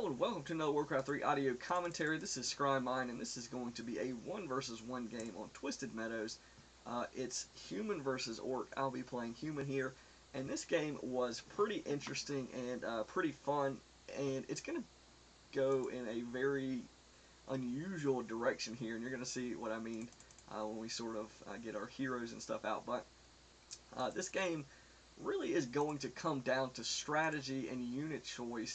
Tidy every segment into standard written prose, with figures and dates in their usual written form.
Hello and welcome to another Warcraft 3 audio commentary. This is ScryMind, and this is going to be a 1 versus 1 game on Twisted Meadows. It's human versus orc. I'll be playing human here, and this game was pretty interesting and pretty fun, and it's going to go in a very unusual direction here, and you're going to see what I mean when we sort of get our heroes and stuff out. But this game really is going to come down to strategy and unit choice.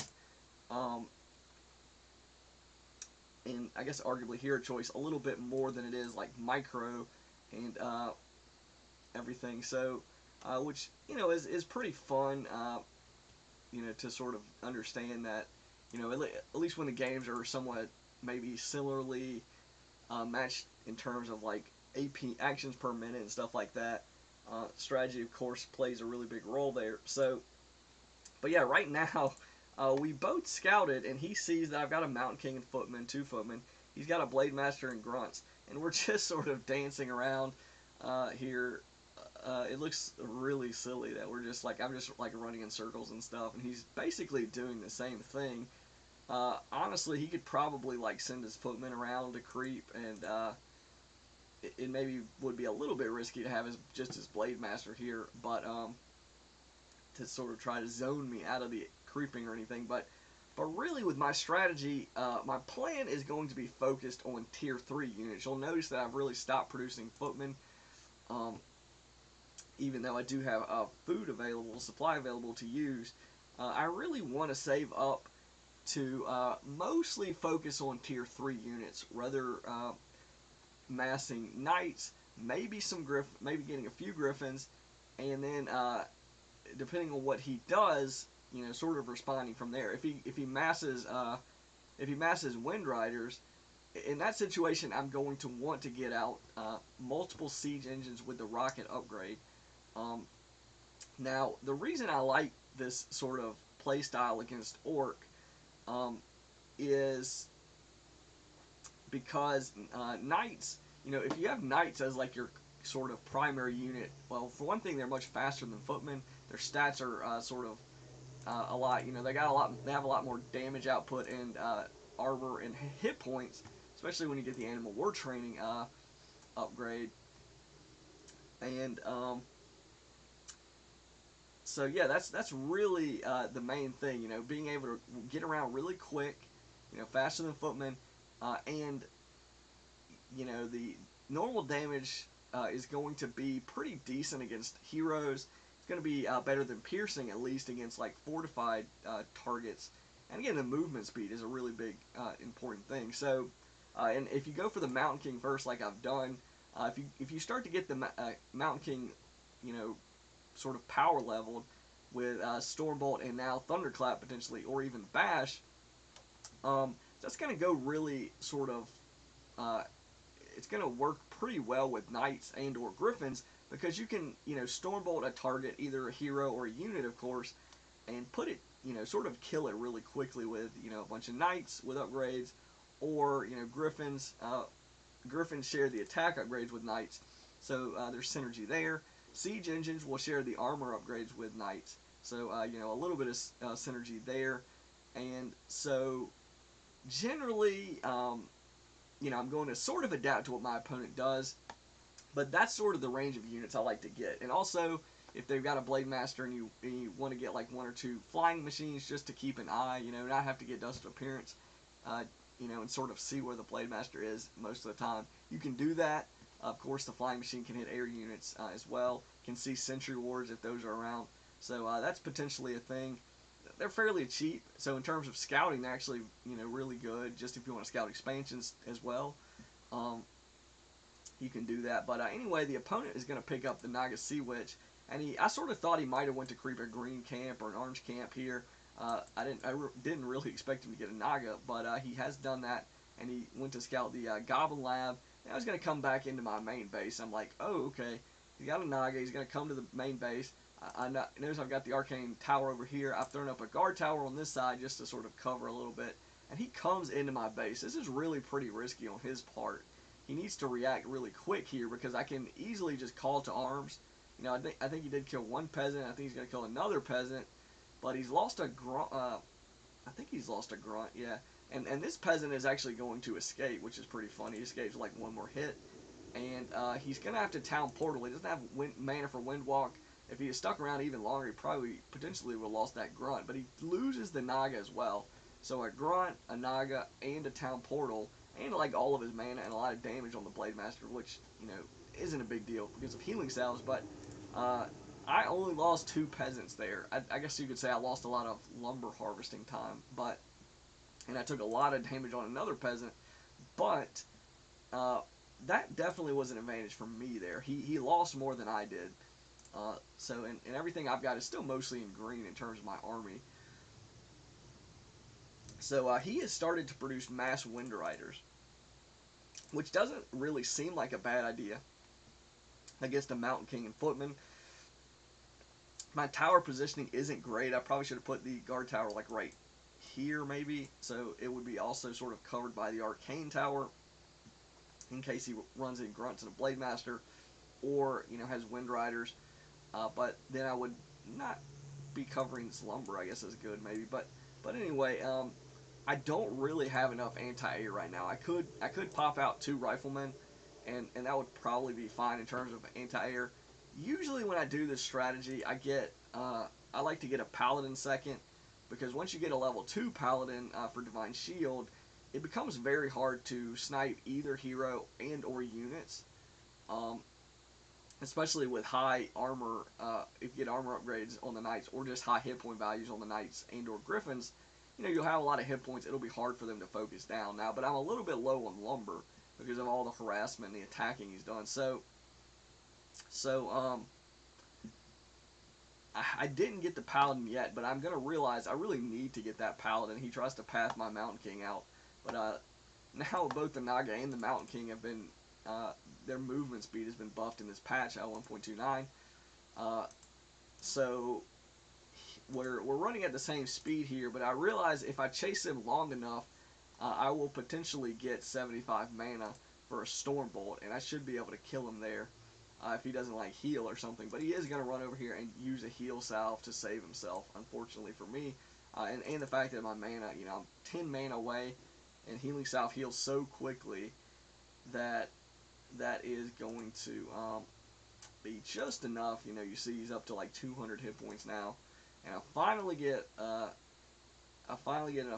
And I guess arguably hero choice a little bit more than it is like micro and everything. So, which is pretty fun. To sort of understand that, at least when the games are somewhat maybe similarly matched in terms of like AP actions per minute and stuff like that. Strategy, of course, plays a really big role there. So, but yeah, right now. We both scouted, and he sees that I've got a Mountain King and Footman, 2 Footmen. He's got a Blade Master and Grunts, and we're just sort of dancing around here. It looks really silly that we're just like, I'm just like running in circles and stuff, and he's basically doing the same thing. Honestly, he could probably like send his Footmen around to creep, and it maybe would be a little bit risky to have just his Blade Master here, but to sort of try to zone me out of the creeping or anything, but really with my strategy, my plan is going to be focused on tier 3 units. You'll notice that I've really stopped producing footmen, even though I do have food available, supply available to use. I really want to save up to mostly focus on tier 3 units, rather massing knights, maybe maybe getting a few griffins, and then depending on what he does, sort of responding from there. If he masses Wind Riders, in that situation, I'm going to want to get out multiple siege engines with the rocket upgrade. Now, the reason I like this sort of playstyle against Orc is because Knights, if you have Knights as like your sort of primary unit, well, for one thing, they're much faster than Footmen. Their stats are sort of a lot. They have a lot more damage output and armor and hit points, especially when you get the Animal War Training upgrade. And so yeah, that's really the main thing. Being able to get around really quick, faster than Footmen, and the normal damage is going to be pretty decent against heroes. It's going to be better than piercing, at least against like fortified targets. And again, the movement speed is a really big important thing. So, and if you go for the Mountain King first, like I've done, if you start to get the Mountain King, sort of power leveled with Stormbolt and now Thunderclap potentially, or even Bash, that's going to go really sort of. It's going to work pretty well with Knights and or Griffins, because you can, Stormbolt a target, either a hero or a unit, of course, and put it, sort of kill it really quickly with, a bunch of Knights with upgrades, or, Griffins. Griffins share the attack upgrades with Knights, so there's synergy there. Siege engines will share the armor upgrades with Knights, so, a little bit of synergy there. And so, generally, I'm going to sort of adapt to what my opponent does, but that's sort of the range of units I like to get. And also, if they've got a Blade Master and you want to get like 1 or 2 flying machines just to keep an eye, not have to get Dust of Appearance, and sort of see where the Blade Master is most of the time, you can do that. Of course, the flying machine can hit air units as well, can see Sentry Wards if those are around. So that's potentially a thing. They're fairly cheap, so in terms of scouting, they're actually, really good, just if you want to scout expansions as well. You can do that. But anyway, the opponent is going to pick up the Naga Sea Witch, and I sort of thought he might have went to creep a green camp or an orange camp here. I didn't really expect him to get a Naga, but he has done that, and he went to scout the Goblin Lab, and I was going to come back into my main base. I'm like, oh, okay, he got a Naga, he's going to come to the main base. Notice I've got the Arcane Tower over here. I've thrown up a guard tower on this side just to sort of cover a little bit. And he comes into my base. This is really pretty risky on his part. He needs to react really quick here, because I can easily just call to arms. I think he did kill 1 peasant. I think he's going to kill another peasant. But he's lost a I think he's lost a grunt, yeah. And this peasant is actually going to escape, which is pretty funny. He escapes like one more hit. And he's going to have to town portal. He doesn't have mana for Windwalk. If he had stuck around even longer, he probably potentially would have lost that grunt. But he loses the Naga as well. So a grunt, a Naga, and a town portal, and like all of his mana and a lot of damage on the Blade Master, which, you know, isn't a big deal because of healing salves. But I only lost 2 peasants there. I guess you could say I lost a lot of lumber harvesting time, but and I took a lot of damage on another peasant. But that definitely was an advantage for me there. He lost more than I did. And everything I've got is still mostly in green in terms of my army. So he has started to produce mass Wind Riders, which doesn't really seem like a bad idea against the Mountain King and Footman. My tower positioning isn't great. I probably should have put the guard tower like right here maybe, so it would be also sort of covered by the Arcane Tower in case he runs in grunts and a Blade Master, or, you know, has Wind Riders. But then I would not be covering Slumber, I guess is good maybe. But anyway, I don't really have enough anti-air right now. I could pop out 2 riflemen, and that would probably be fine in terms of anti-air. Usually when I do this strategy, I like to get a Paladin second, because once you get a level 2 Paladin for Divine Shield, it becomes very hard to snipe either hero and or units. Especially with high armor, if you get armor upgrades on the knights, or just high hit point values on the knights and or griffins, you know, you'll have a lot of hit points. It'll be hard for them to focus down now. But I'm a little bit low on lumber because of all the harassment and the attacking he's done. So I didn't get the Paladin yet, but I'm gonna realize I really need to get that Paladin. He tries to path my Mountain King out, but now both the Naga and the Mountain King have been their movement speed has been buffed in this patch at 1.29. So we're running at the same speed here, but I realize if I chase him long enough, I will potentially get 75 mana for a Stormbolt, and I should be able to kill him there if he doesn't like heal or something. But he is going to run over here and use a heal salve to save himself, unfortunately for me. And the fact that my mana, you know, I'm 10 mana away, and healing salve heals so quickly that is going to be just enough. You know, you see he's up to like 200 hit points now, and I finally get enough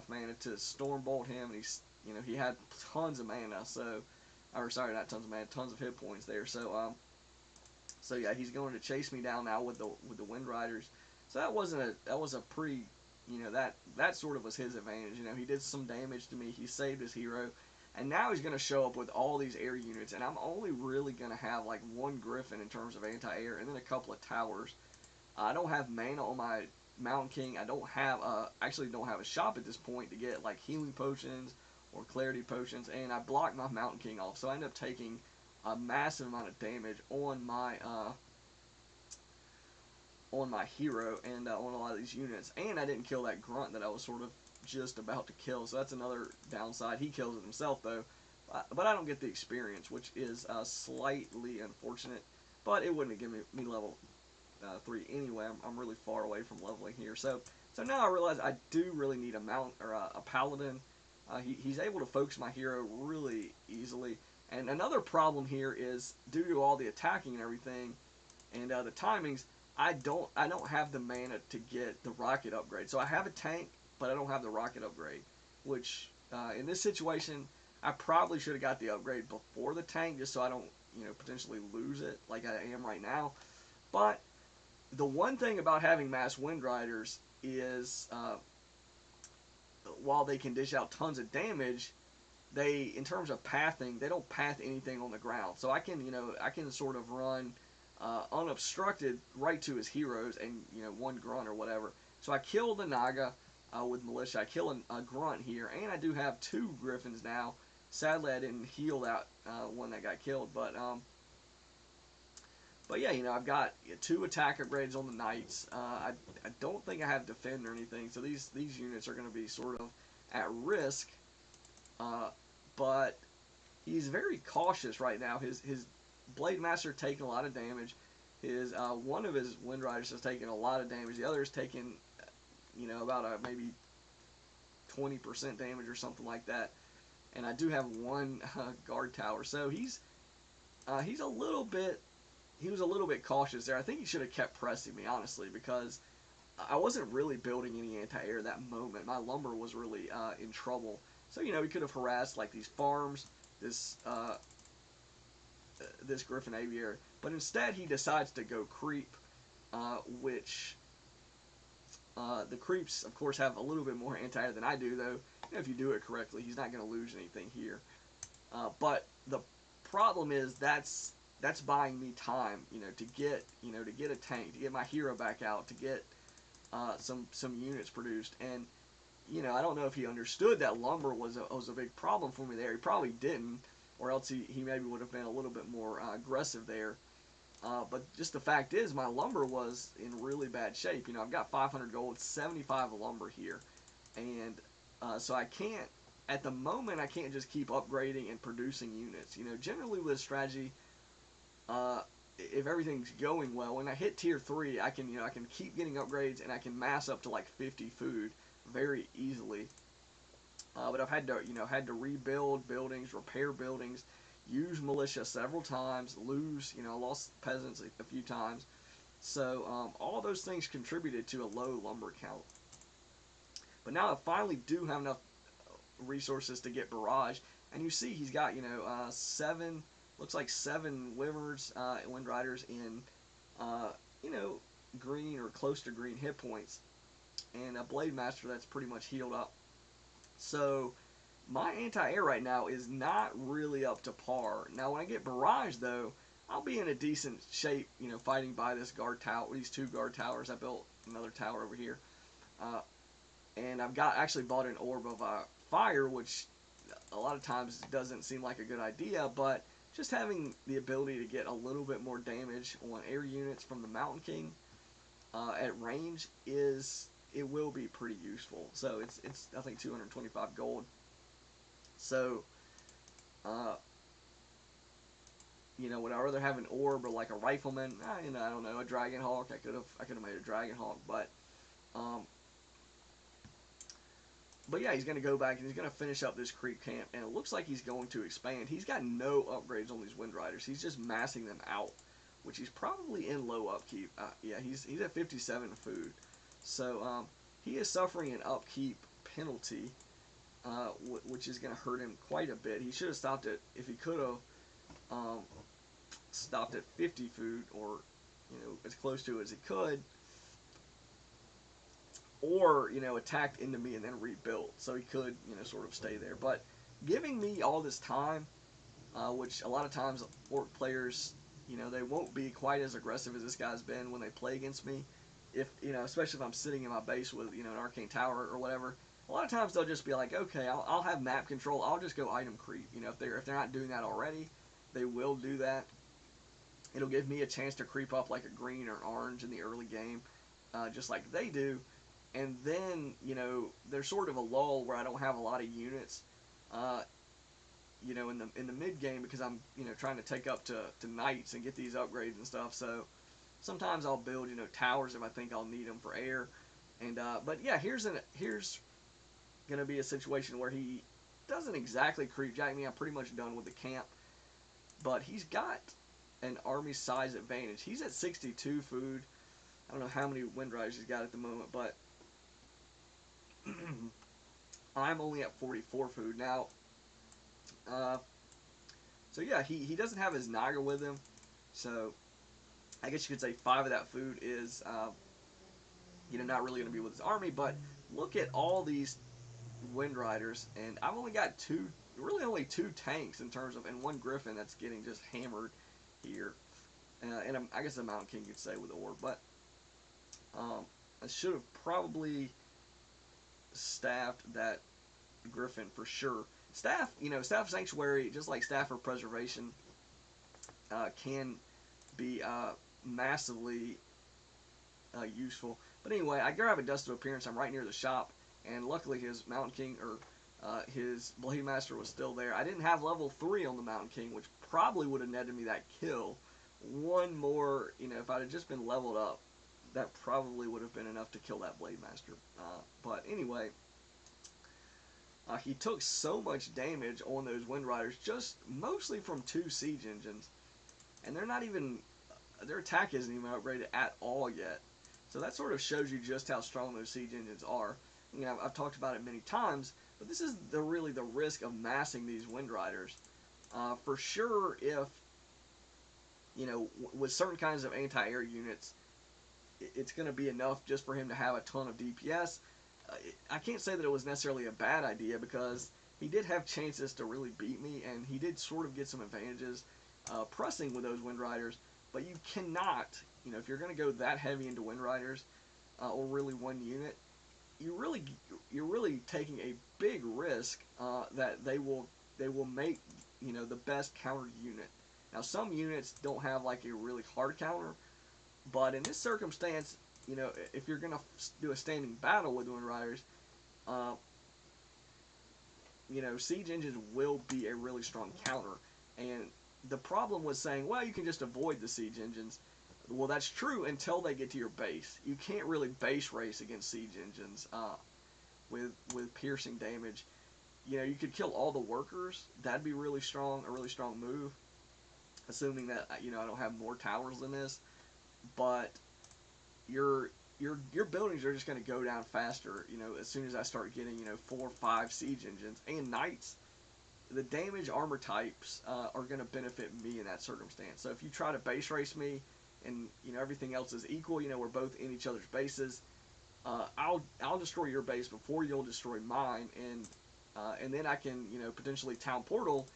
mana to Stormbolt him, and he's, you know, he had tons of mana, so, or sorry, not tons of mana, tons of hit points there. So yeah, he's going to chase me down now with the Wind Riders. So that was a pretty, you know, that sort of was his advantage. You know, he did some damage to me. He saved his hero. And now he's going to show up with all these air units, and I'm only really going to have like 1 Griffin in terms of anti-air, and then a couple of towers. I don't have mana on my Mountain King. I don't have actually don't have a shop at this point to get like healing potions or clarity potions, and I blocked my Mountain King off, so I end up taking a massive amount of damage on my hero and on a lot of these units, and I didn't kill that grunt that I was sort of just about to kill, so that's another downside. He kills it himself though, but I don't get the experience, which is slightly unfortunate, but it wouldn't have given me level 3 anyway. I'm really far away from leveling here, so now I realize I do really need a mount or a paladin. He's able to focus my hero really easily, and another problem here is due to all the attacking and everything and the timings, I don't have the mana to get the rocket upgrade. So I have a tank, but I don't have the rocket upgrade, which in this situation I probably should have got the upgrade before the tank, just so I don't, you know, potentially lose it like I am right now. But the one thing about having mass Wind Riders is while they can dish out tons of damage, they, in terms of pathing, they don't path anything on the ground. So I can, you know, I can sort of run unobstructed right to his heroes and, you know, 1 grunt or whatever. So I kill the Naga with militia. I kill a grunt here, and I do have 2 griffins now. Sadly, I didn't heal that one that got killed, but yeah, you know, I've got 2 attack upgrades on the knights. I don't think I have defend or anything, so these units are going to be sort of at risk. But he's very cautious right now. His Blade Master taking a lot of damage. His one of his Wind Riders has taken a lot of damage. The other is taking, you know, about maybe 20% damage or something like that. And I do have one guard tower, so he's a little bit he was a little bit cautious there. I think he should have kept pressing me, honestly, because I wasn't really building any anti-air that moment. My lumber was really in trouble. So, you know, he could have harassed like these farms, this this Griffin Aviary, but instead he decides to go creep, which the creeps, of course, have a little bit more anti-air than I do, though. You know, if you do it correctly, he's not going to lose anything here. But the problem is that's buying me time, you know, to get a tank, to get my hero back out, to get some units produced. And you know, I don't know if he understood that lumber was a big problem for me there. He probably didn't, or else he maybe would have been a little bit more aggressive there. But just the fact is, my lumber was in really bad shape. You know, I've got 500 gold, 75 lumber here, and so I can't, at the moment, I can't just keep upgrading and producing units. You know, generally with a strategy, if everything's going well, when I hit tier 3, I can keep getting upgrades and I can mass up to like 50 food very easily. But I've had to rebuild buildings, repair buildings, use militia several times, I lost peasants a few times. So all those things contributed to a low lumber count. But now I finally do have enough resources to get barrage, and you see he's got seven, looks like 7 Wyverns, Wind Riders in green or close to green hit points, and a Blade Master that's pretty much healed up. So my anti-air right now is not really up to par. Now when I get barrage though, I'll be in a decent shape, you know, fighting by this guard tower, these 2 guard towers. I built another tower over here, and I've actually bought an orb of fire, which a lot of times doesn't seem like a good idea, but just having the ability to get a little bit more damage on air units from the Mountain King at range will be pretty useful. So it's I think 225 gold. So would I rather have an orb or like a rifleman? I don't know, a dragon hawk. I could have made a dragon hawk, but yeah, he's going to go back and he's going to finish up this creep camp, and it looks like he's going to expand. He's got no upgrades on these Wind Riders. He's just massing them out, which he's probably in low upkeep. Yeah, he's at 57 food. So he is suffering an upkeep penalty, which is going to hurt him quite a bit. He should have stopped it, if he could have, stopped at 50 food, or as close to it as he could, or attacked into me and then rebuilt, so he could sort of stay there. But giving me all this time, which a lot of times Orc players, they won't be quite as aggressive as this guy's been when they play against me. If especially if I'm sitting in my base with an arcane tower or whatever, a lot of times they'll just be like, okay, I'll have map control, I'll just go item creep. If they're not doing that already, they will do that. It'll give me a chance to creep up like a green or orange in the early game, just like they do. And then, there's sort of a lull where I don't have a lot of units, in the mid game, because I'm, trying to take up to knights and get these upgrades and stuff. So sometimes I'll build, towers if I think I'll need them for air. And but yeah, here's gonna be a situation where he doesn't exactly creep jack me. I'm pretty much done with the camp, but he's got an army size advantage. He's at 62 food. I don't know how many Wind Riders he's got at the moment, but I'm only at 44 food now. So yeah, he doesn't have his Naga with him, so I guess you could say 5 of that food is not really going to be with his army. But look at all these Wind Riders, and I've only got only two tanks in terms of, and 1 Griffin that's getting just hammered here, and I guess a Mountain King you'd say with Orb, but I should have probably staffed that Griffin for sure. Staff Sanctuary, just like Staff for Preservation, can be massively useful. But anyway, I grab a Dust of Appearance. I'm right near the shop, and luckily his Mountain King, or his Blade Master, was still there. I didn't have level 3 on the Mountain King, which probably would have netted me that kill. One more, if I'd have just been leveled up, that probably would have been enough to kill that Blade Master. But anyway, He took so much damage on those Wind Riders, just mostly from 2 siege engines, and they're not even, their attack isn't even upgraded at all yet. So that sort of shows you just how strong those siege engines are. You know, I've talked about it many times, but this is really the risk of massing these Wind Riders. For sure, if, you know, with certain kinds of anti-air units, it's going to be enough just for him to have a ton of DPS. I can't say that it was necessarily a bad idea, because he did have chances to really beat me, and he did sort of get some advantages pressing with those Wind Riders. But you cannot, you know, if you're going to go that heavy into Wind Riders, or really one unit, you're really taking a big risk that they will make, you know, the best counter unit. Now, some units don't have like a really hard counter, but in this circumstance, you know, if you're gonna do a standing battle with Wind Riders, uh, you know, siege engines will be a really strong counter. And the problem was saying, well, you can just avoid the siege engines. Well, that's true until they get to your base. You can't really base race against siege engines with piercing damage. You know, you could kill all the workers. That'd be really strong, a really strong move, assuming that, you know, I don't have more towers than this. But your buildings are just going to go down faster, you know, as soon as I start getting, you know, 4 or 5 siege engines and knights. The damage armor types are going to benefit me in that circumstance. So if you try to base race me, and, you know, everything else is equal, you know, we're both in each other's bases, I'll destroy your base before you'll destroy mine, and then I can, you know, potentially town portal.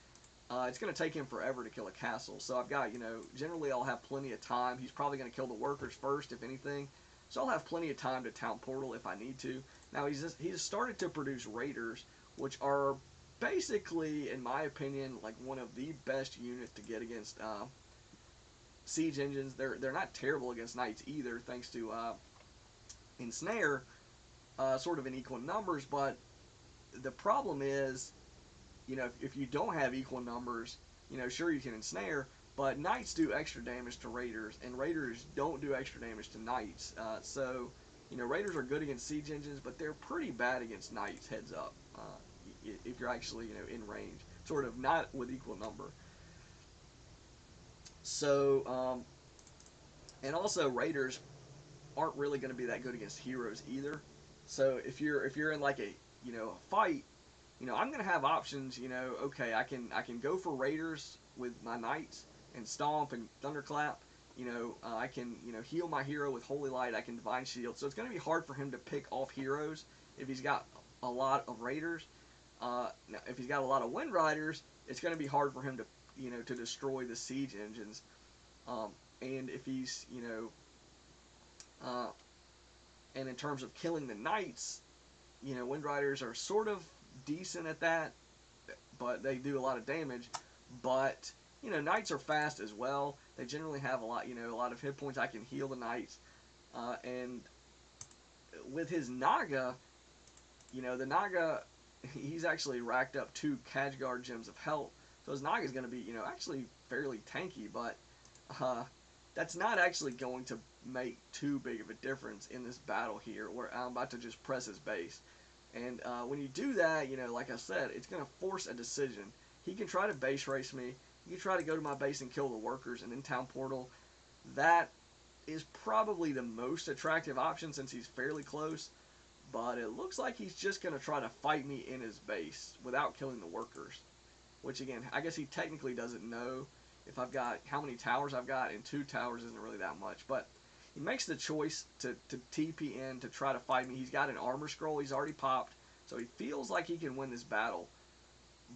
It's going to take him forever to kill a castle. So I've got, you know, generally I'll have plenty of time. He's probably going to kill the workers first, if anything. So I'll have plenty of time to town portal if I need to. Now, he's started to produce raiders, which are basically, in my opinion, like one of the best units to get against siege engines. They're not terrible against knights either, thanks to ensnare, sort of in equal numbers. But the problem is, you know, if you don't have equal numbers, you know, sure, you can ensnare, but knights do extra damage to raiders, and raiders don't do extra damage to knights. So, you know, raiders are good against siege engines, but they're pretty bad against knights, heads up, if you're actually, you know, in range. Sort of not with equal number. So, and also raiders aren't really going to be that good against heroes either. So if you're in like a, you know, a fight, you know, I'm going to have options. You know, okay, I can go for raiders with my knights and stomp and thunderclap. You know, I can, you know, heal my hero with holy light. I can divine shield. So it's going to be hard for him to pick off heroes if he's got a lot of raiders. Now, if he's got a lot of wind riders, it's going to be hard for him to, you know, to destroy the siege engines. And if he's, you know, and in terms of killing the knights, you know, wind riders are sort of decent at that, but they do a lot of damage. But, you know, knights are fast as well. They generally have a lot, you know, a lot of hit points. I can heal the knights. And with his Naga, you know, the Naga, he's actually racked up 2 Khadgar gems of health. So his Naga is going to be, you know, actually fairly tanky, but that's not actually going to make too big of a difference in this battle here, where I'm about to just press his base. And when you do that, you know, like I said, it's going to force a decision. He can try to base race me. He can try to go to my base and kill the workers and then town portal. That is probably the most attractive option since he's fairly close. But it looks like he's just going to try to fight me in his base without killing the workers. Which, again, I guess he technically doesn't know if I've got, how many towers I've got, and 2 towers isn't really that much. But he makes the choice to TP in to try to fight me. He's got an armor scroll he's already popped, so he feels like he can win this battle.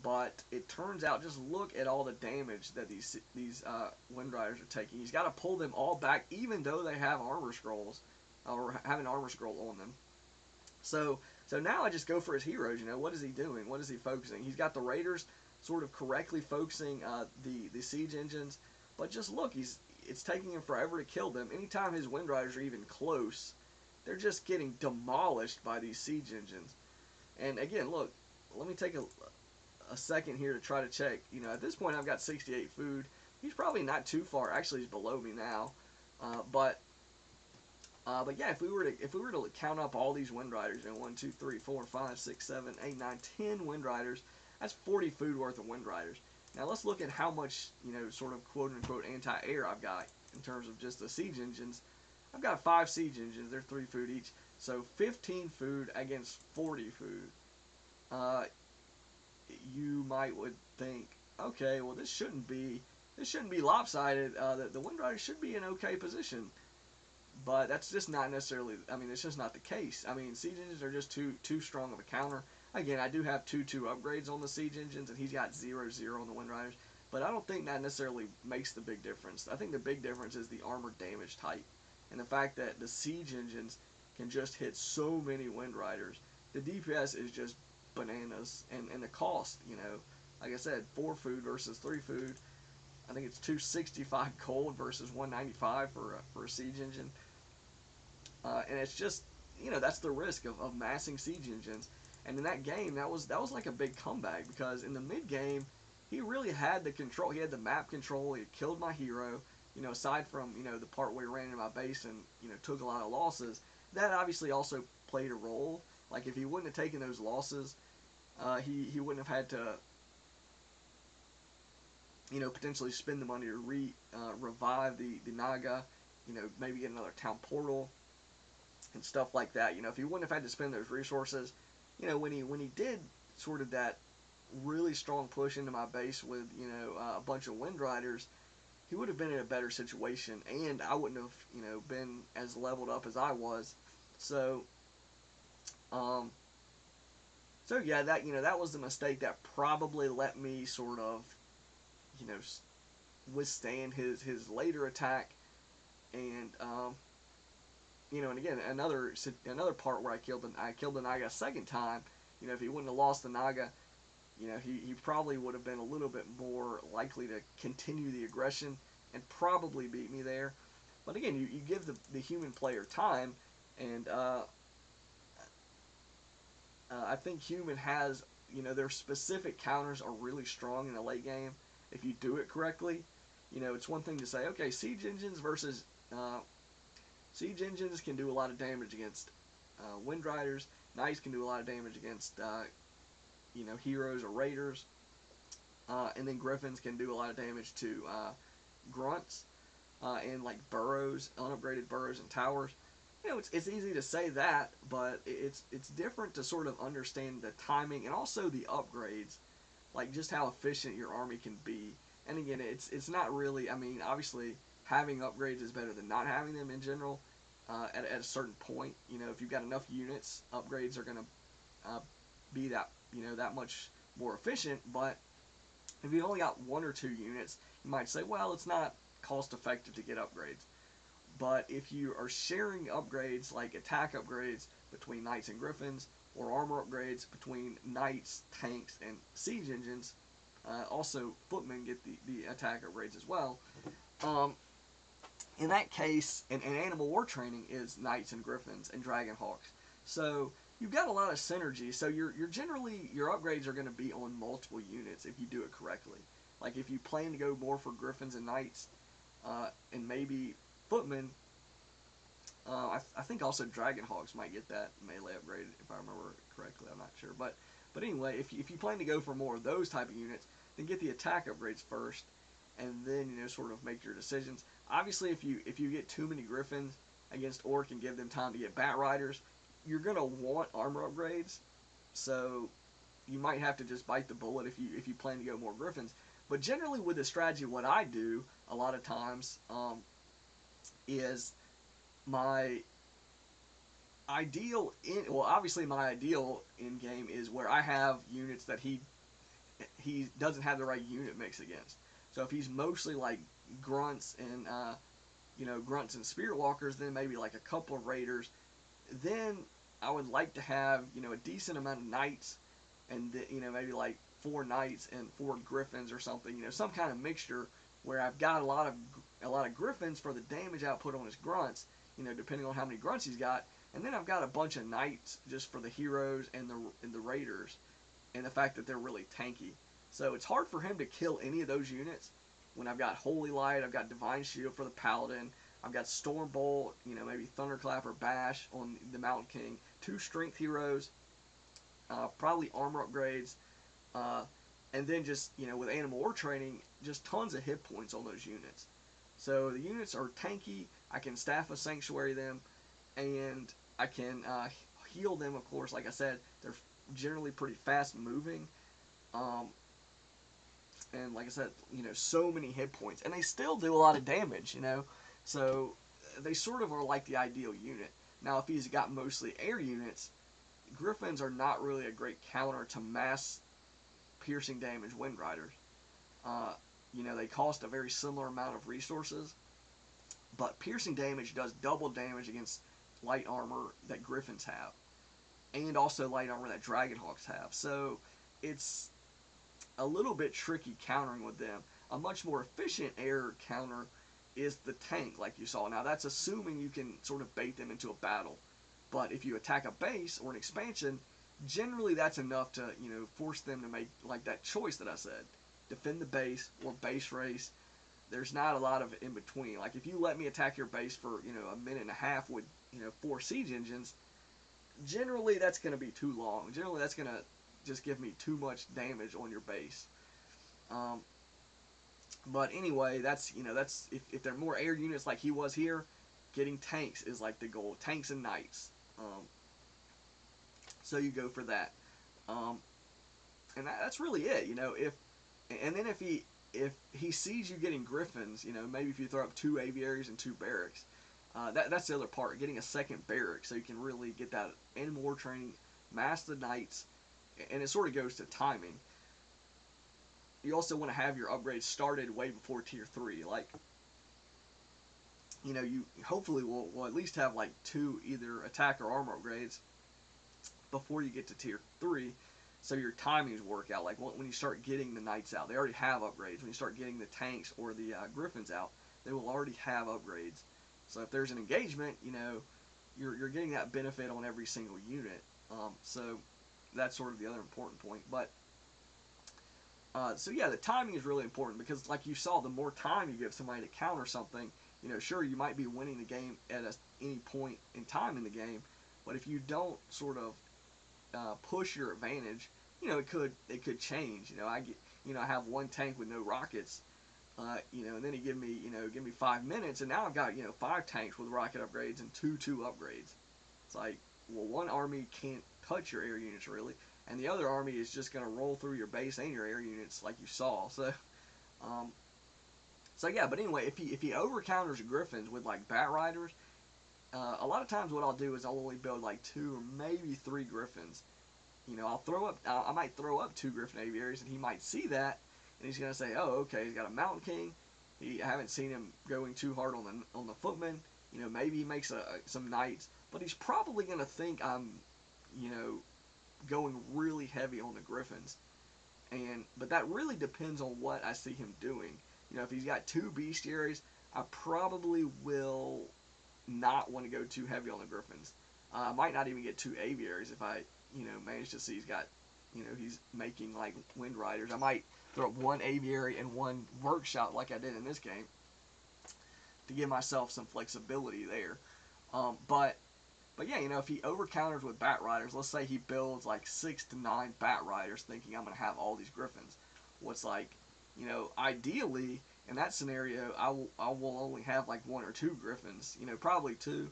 But it turns out, just look at all the damage that these Wind Riders are taking. He's got to pull them all back, even though they have armor scrolls, or have an armor scroll on them. So now I just go for his heroes. You know, what is he doing? What is he focusing? He's got the Raiders sort of correctly focusing the siege engines, but just look, it's taking him forever to kill them. Anytime his Wind Riders are even close, they're just getting demolished by these siege engines. And again, look, let me take a second here to try to check. You know, at this point I've got 68 food. He's probably not too far. Actually, he's below me now. But But yeah, if we were to count up all these Wind Riders, 1, 2, 3, 4, 5, 6, 7, 8, 9, 10 Wind Riders, that's 40 food worth of Wind Riders. Now let's look at how much, sort of quote unquote anti-air I've got in terms of just the siege engines. I've got 5 siege engines. They're 3 food each. So 15 food against 40 food. You would think, okay, well this shouldn't be lopsided. The Wind Riders should be in okay position. But that's just not necessarily. I mean, it's just not the case. I mean, siege engines are just too strong of a counter. Again, I do have 2 upgrades on the siege engines, and he's got 0 on the Wind Riders. But I don't think that necessarily makes the big difference. I think the big difference is the armor damage type, and the fact that the siege engines can just hit so many Wind Riders. The DPS is just bananas, and the cost. Like I said, 4 food versus 3 food. I think it's 265 gold versus 195 for a siege engine. And it's just, that's the risk of massing siege engines. And in that game, that was like a big comeback, because in the mid game, he really had the control. He had the map control. He killed my hero. Aside from the part where he ran into my base and took a lot of losses, that obviously also played a role. Like if he wouldn't have taken those losses, he wouldn't have had to potentially spend the money to revive the Naga. Maybe get another town portal and stuff like that. If he wouldn't have had to spend those resources, when he did sort of that really strong push into my base with a bunch of Wind Riders, he would have been in a better situation, and I wouldn't have been as leveled up as I was. So so yeah, that was the mistake that probably let me sort of you know withstand his later attack. And and again, another part where I killed the Naga a second time. If he wouldn't have lost the Naga, he probably would have been a little bit more likely to continue the aggression and probably beat me there. But again, you give the human player time, and I think human has, their specific counters are really strong in the late game if you do it correctly. It's one thing to say, okay, siege engines versus siege engines can do a lot of damage against Wind Riders. Knights can do a lot of damage against heroes or raiders, and then Griffins can do a lot of damage to grunts and like burrows, unupgraded burrows and towers. It's easy to say that, but it's different to sort of understand the timing and also the upgrades, like just how efficient your army can be. And again, it's not really. I mean, obviously, having upgrades is better than not having them in general. At a certain point, if you've got enough units, upgrades are going to be that much more efficient. But if you only got 1 or 2 units, you might say, well, it's not cost effective to get upgrades. But if you are sharing upgrades like attack upgrades between knights and griffins, or armor upgrades between knights, tanks, and siege engines, also footmen get the attack upgrades as well. In that case, and animal war training is knights and griffins and dragon hawks. So you've got a lot of synergy. So you're generally, your upgrades are going to be on multiple units if you do it correctly. Like if you plan to go more for griffins and knights, and maybe footmen, I think also dragon hawks might get that melee upgrade if I remember correctly. I'm not sure, but anyway, if you plan to go for more of those type of units, then get the attack upgrades first, and then sort of make your decisions. Obviously, if you get too many griffins against orc and give them time to get bat riders, you're gonna want armor upgrades. So you might have to just bite the bullet if you plan to go more griffins. But generally, with this strategy, what I do a lot of times is my ideal obviously my ideal in game is where I have units that he doesn't have the right unit mix against. So if he's mostly like grunts and grunts and spirit walkers, then maybe like a couple of raiders. Then I would like to have a decent amount of knights, and maybe like 4 knights and 4 griffins or something. Some kind of mixture where I've got a lot of griffins for the damage output on his grunts. Depending on how many grunts he's got, and then I've got a bunch of knights just for the heroes and the raiders, and the fact that they're really tanky. So it's hard for him to kill any of those units when I've got Holy Light, I've got Divine Shield for the Paladin, I've got Stormbolt, maybe Thunderclap or Bash on the Mountain King, 2 Strength heroes, probably armor upgrades, and then just, with Animal War training, just tons of hit points on those units. So the units are tanky. I can Staff of Sanctuary them, and I can heal them, of course. Like I said, they're generally pretty fast moving. And like I said, so many hit points. And they still do a lot of damage, So they sort of are like the ideal unit. Now, if he's got mostly air units, Griffins are not really a great counter to mass piercing damage Wind Riders. They cost a very similar amount of resources, but piercing damage does double damage against light armor that Griffins have, and also light armor that Dragonhawks have. So it's a little bit tricky countering with them. A much more efficient air counter is the tank, like you saw. Now, that's assuming you can sort of bait them into a battle. But if you attack a base or an expansion, generally that's enough to, force them to make, like, that choice that I said. Defend the base or base race. There's not a lot of in between. Like, if you let me attack your base for, a minute and a half with, 4 siege engines, generally that's going to be too long. Generally that's going to just give me too much damage on your base. But anyway, that's if they're more air units like he was here, getting tanks is like the goal. Tanks and knights. So you go for that. And that's really it. If he sees you getting griffins, maybe if you throw up 2 aviaries and 2 barracks, that's the other part. Getting a second barrack so you can really get that Animal War training, mass the knights, and it sort of goes to timing. You also want to have your upgrades started way before tier 3. Like, you hopefully will at least have like 2 either attack or armor upgrades before you get to tier 3, so your timings work out. Like when you start getting the knights out, they already have upgrades. When you start getting the tanks or the griffins out, they will already have upgrades. So if there's an engagement, you're getting that benefit on every single unit. So that's sort of the other important point. But so yeah, the timing is really important because, like you saw, the more time you give somebody to counter something, sure, you might be winning the game at any point in time in the game, but if you don't sort of push your advantage, it could change. I have 1 tank with no rockets, and then he give me 5 minutes, and now I've got 5 tanks with rocket upgrades and 2 upgrades. It's like, well, one army can't touch your air units really, and the other army is just going to roll through your base and your air units like you saw. So yeah. But anyway, if he over counters Griffins with like Bat Riders, a lot of times what I'll do is I'll only build like 2 or maybe 3 Griffins. I might throw up 2 Griffin aviaries, and he might see that, and he's gonna say, oh, okay, he's got a Mountain King. I haven't seen him going too hard on the footmen. Maybe he makes some knights, but he's probably gonna think I'm, going really heavy on the Griffins. But that really depends on what I see him doing. If he's got 2 bestiaries, I probably will not want to go too heavy on the Griffins. I might not even get 2 aviaries if I, manage to see he's got, he's making like Wind Riders. I might throw up 1 aviary and 1 workshop like I did in this game to give myself some flexibility there. But yeah, if he over counters with Bat Riders, let's say he builds like 6 to 9 Bat Riders thinking I'm going to have all these Griffins. What's like, ideally in that scenario, I will only have like 1 or 2 Griffins, probably 2.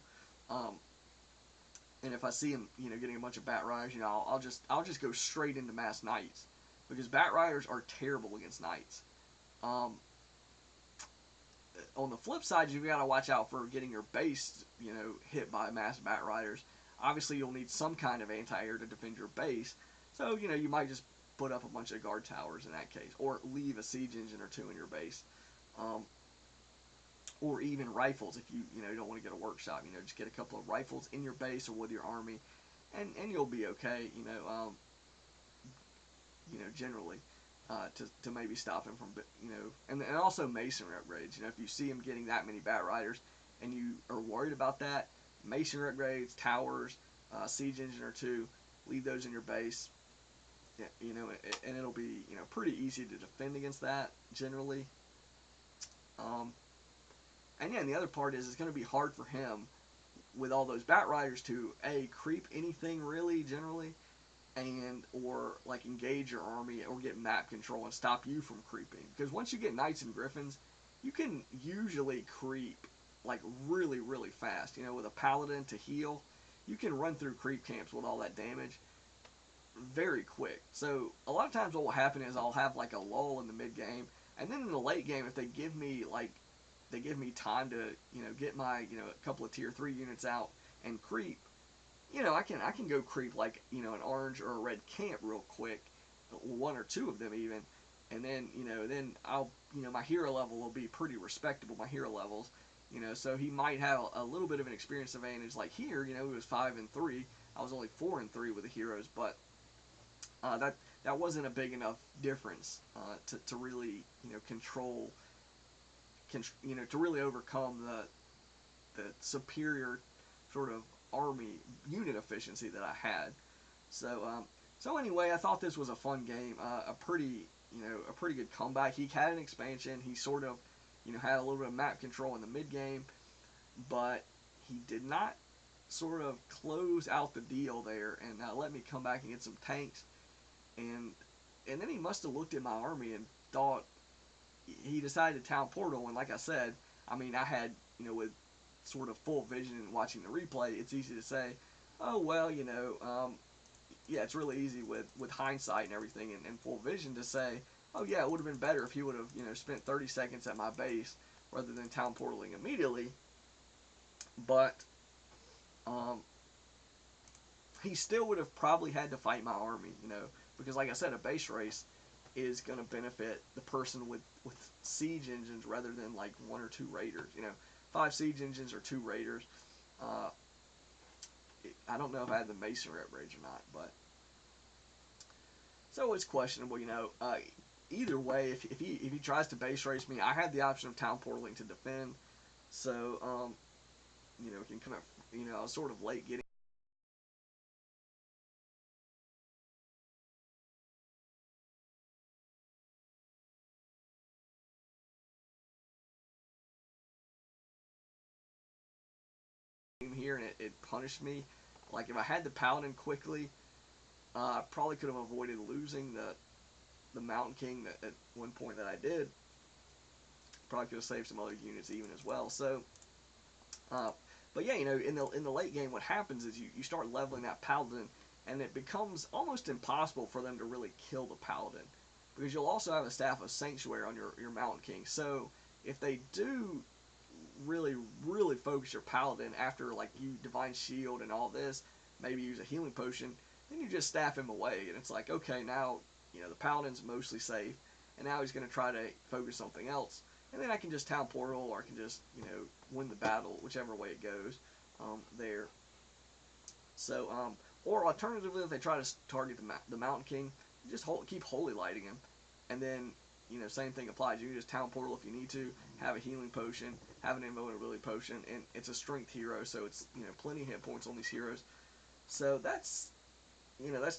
And if I see him, getting a bunch of Bat Riders, I'll just go straight into mass Knights, because Bat Riders are terrible against Knights. On the flip side, you've got to watch out for getting your base, hit by mass Bat Riders. Obviously, you'll need some kind of anti-air to defend your base, so you might just put up a bunch of guard towers in that case, or leave a siege engine or 2 in your base, or even rifles if you don't want to get a workshop. Just get a couple of rifles in your base or with your army, and you'll be okay. Generally. To maybe stop him from, and also masonry upgrades. If you see him getting that many Bat Riders and you are worried about that, masonry upgrades, towers, siege engine or 2, leave those in your base. And it'll be pretty easy to defend against that generally. And yeah, and the other part is it's going to be hard for him with all those bat riders to a creep anything really generally, and or like engage your army or get map control and stop you from creeping. Because once you get knights and griffins, you can usually creep like really fast. You know, with a paladin to heal, you can run through creep camps with all that damage very quick. So a lot of times what will happen is I'll have like a lull in the mid game, and then in the late game, if they give me time to get my a couple of tier 3 units out and creep, I can go creep like an orange or a red camp real quick, one or two of them even, and then I'll my hero level will be pretty respectable. My hero levels, so he might have a little bit of an experience advantage. Like here, he was 5-3. I was only 4-3 with the heroes, but that wasn't a big enough difference to really control, to really overcome the superior sort of army unit efficiency that I had. So anyway, I thought this was a fun game, a pretty good comeback. He had an expansion. He sort of had a little bit of map control in the mid game, but he did not sort of close out the deal there and let me come back and get some tanks. And then he must have looked at my army and thought, he decided to town portal. And like I said, I mean, I had with sort of full vision and watching the replay, it's easy to say, oh well, yeah, it's really easy with hindsight and everything and full vision to say, oh yeah, it would have been better if he would have spent 30 seconds at my base rather than town portaling immediately. But he still would have probably had to fight my army, because like I said, a base race is going to benefit the person with siege engines rather than like 1 or 2 raiders. 5 siege engines or 2 raiders. I don't know if I had the masonry upgrades or not, but so it's questionable. Either way, if he tries to base race me, I had the option of town portaling to defend. So it can come up. I was sort of late getting here, and it punished me. Like if I had the paladin quickly, I probably could have avoided losing the Mountain King at one point that I did. Probably could have saved some other units even as well. So, but yeah, in the late game, what happens is you start leveling that paladin, and it becomes almost impossible for them to really kill the paladin, because you'll also have a staff of sanctuary on your Mountain King. So if they do really focus your paladin after like you divine shield and all this, maybe use a healing potion, then you just staff him away, and it's like, okay, now the paladin's mostly safe, and now he's going to try to focus something else, and then I can just town portal, or I can just win the battle, whichever way it goes there. So or alternatively, if they try to target the Mountain King, just keep holy lighting him, and then same thing applies. You can just town portal if you need to, have a healing potion, have an invulnerability potion, and it's a strength hero, so it's plenty of hit points on these heroes. So that's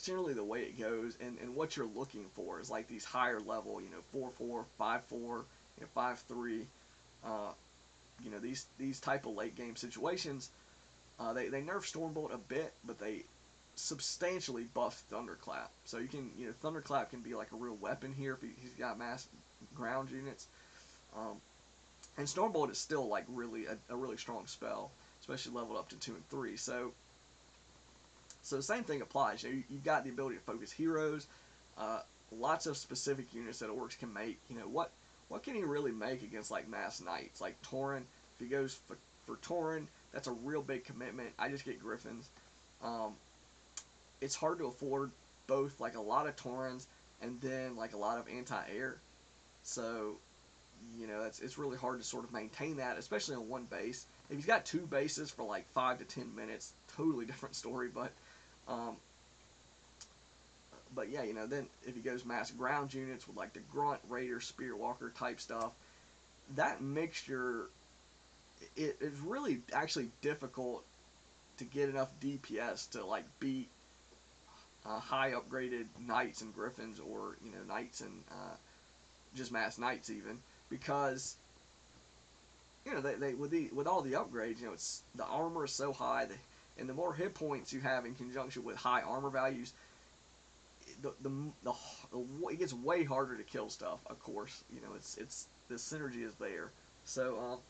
generally the way it goes, and what you're looking for is like these higher level, 4-4, 5-4, 5-3, these type of late game situations. They nerf Stormbolt a bit, but they substantially buff Thunderclap. So you can, Thunderclap can be like a real weapon here if he's got mass ground units. And Stormbolt is still like really a really strong spell, especially leveled up to 2 and 3. So the same thing applies. You've got the ability to focus heroes, lots of specific units that Orcs can make. What can he really make against like mass knights like Tauren? If he goes for Tauren, that's a real big commitment. I just get Griffins. It's hard to afford both like a lot of Taurens and then like a lot of anti-air. So it's really hard to sort of maintain that, especially on one base. If he's got 2 bases for like 5 to 10 minutes, totally different story. But yeah, then if he goes mass ground units with like the Grunt, Raider, Spear Walker type stuff, that mixture, it is really actually difficult to get enough DPS to like beat high upgraded Knights and Griffins, or Knights and just mass Knights even, because you know, they with all the upgrades, you know, it's the armor is so high, and the more hit points you have in conjunction with high armor values, the, the, the, it gets way harder to kill stuff. Of course, you know, it's the synergy is there. So,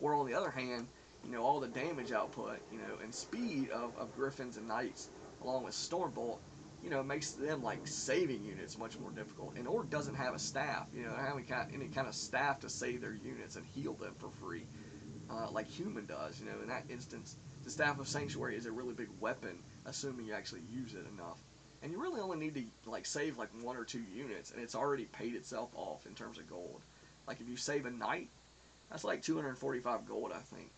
or on the other hand, you know, all the damage output, you know, and speed of Griffins and Knights, along with Stormbolt, you know, makes them like saving units much more difficult. And Orc doesn't have a staff, you know, they don't have any kind of staff to save their units and heal them for free, like Human does. You know, in that instance, the Staff of Sanctuary is a really big weapon, assuming you actually use it enough. And you really only need to like save like 1 or 2 units, and it's already paid itself off in terms of gold. Like if you save a Knight, that's like 245 gold, I think,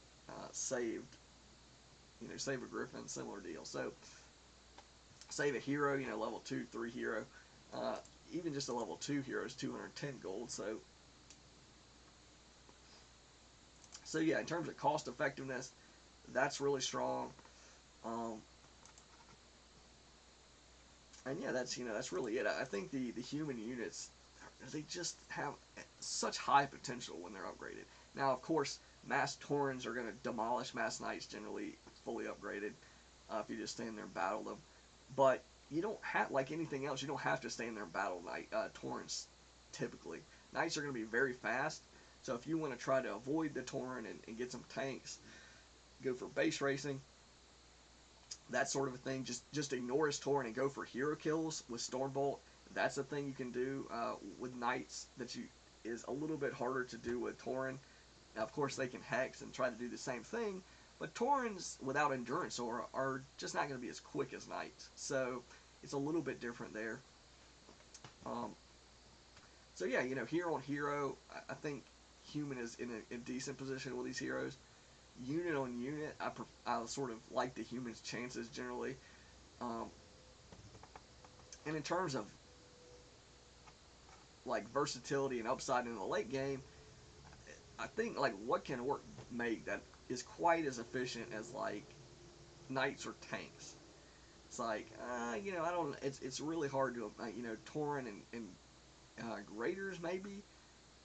saved. You know, save a Griffin, similar deal. So, save a hero, you know, level 2, 3 hero. Even just a level 2 hero is 210 gold. So yeah, in terms of cost effectiveness, that's really strong. Um, and yeah, that's really it. I think the human units, they just have such high potential when they're upgraded. Now, of course, mass Taurens are going to demolish mass Knights generally fully upgraded if you just stand there and battle them. But you don't have, like anything else, you don't have to stand there and battle Taurens typically. Knights are going to be very fast, so if you want to try to avoid the Tauren and get some tanks, go for base racing, that sort of a thing. Just ignore his Tauren and go for hero kills with Stormbolt. That's a thing you can do with Knights that is a little bit harder to do with Tauren. Now, of course, they can hex and try to do the same thing, but Taurens without endurance are just not going to be as quick as Knights. So it's a little bit different there. So yeah, you know, hero on hero, I think human is in a decent position with these heroes. Unit on unit, I sort of like the human's chances generally. Um, and in terms of like versatility and upside in the late game, I think like what can Orc make that is quite as efficient as like Knights or tanks? It's like you know, I don't. It's really hard to you know, Tauren and Graders maybe,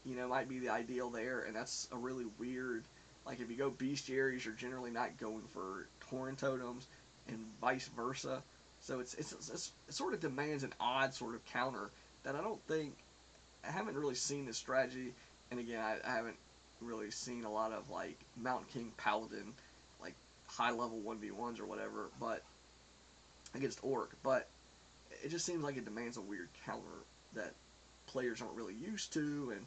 you know, might be the ideal there, and that's a really weird. Like if you go bestiaries, you're generally not going for Tauren totems, and vice versa. So it sort of demands an odd sort of counter that I haven't really seen this strategy, and again I haven't really seen a lot of like Mountain King Paladin, like high level 1v1s or whatever, but against Orc, but it just seems like it demands a weird counter that players aren't really used to, and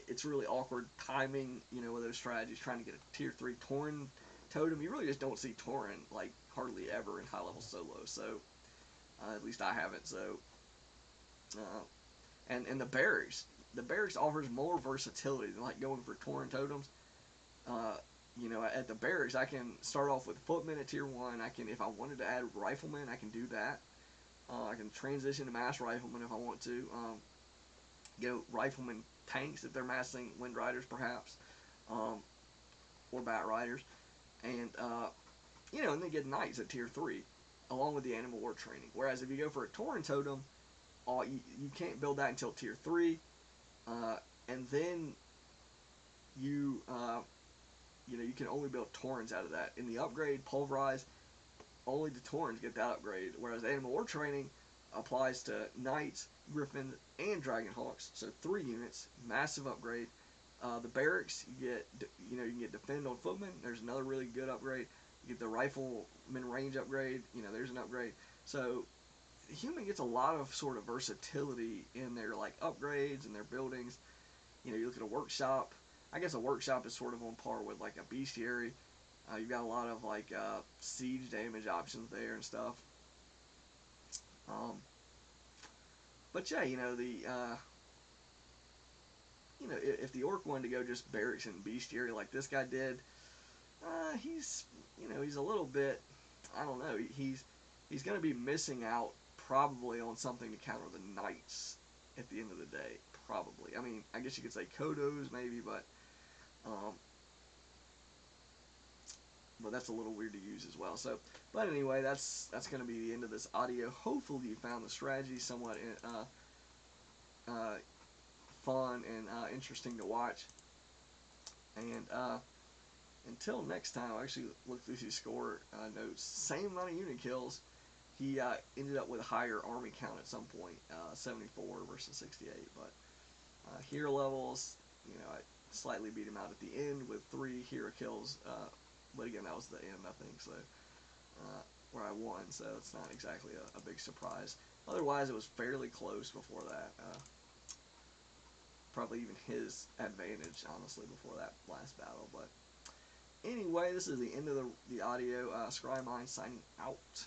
it's really awkward timing, you know, with those strategies. Trying to get a tier 3 Tauren totem, you really just don't see Tauren like hardly ever in high level solo. So at least I haven't. So and the barracks offers more versatility than like going for Tauren totems. You know, at the barracks, I can start off with footmen at tier 1. I can, if I wanted to add riflemen, I can do that. I can transition to mass riflemen if I want to. Get riflemen tanks if they're massing Wind Riders, perhaps, or Bat Riders, and you know, and then get Knights at tier 3, along with the Animal War training. Whereas if you go for a Tauren totem, you can't build that until tier 3, and then you you know, you can only build Taurens out of that. In the upgrade Pulverize, only the Taurens get that upgrade, whereas Animal War training applies to Knights, Griffins, and Dragonhawks. So 3 units, massive upgrade. The barracks, you can get Defend on Footmen. There's another really good upgrade. You get the Rifleman range upgrade. You know, there's an upgrade. So the human gets a lot of sort of versatility in their like upgrades and their buildings. You know, you look at a workshop. I guess a workshop is sort of on par with like a bestiary. You've got a lot of like siege damage options there and stuff. But yeah, you know, if the Orc wanted to go just barracks and bestiary like this guy did, he's a little bit, I don't know, he's going to be missing out probably on something to counter the Knights at the end of the day. Probably. I mean, I guess you could say Kodos maybe, but that's a little weird to use as well. So, but anyway, that's going to be the end of this audio. Hopefully, you found the strategy somewhat fun and interesting to watch. And until next time, I actually looked through his score notes. Same amount of unit kills. He ended up with a higher army count at some point, 74 versus 68. But hero levels, I slightly beat him out at the end with 3 hero kills. But again, that was the end, I think. So where I won. So it's not exactly a big surprise. Otherwise, it was fairly close before that. Probably even his advantage, honestly, before that last battle. But anyway, this is the end of the audio. ScryMind signing out.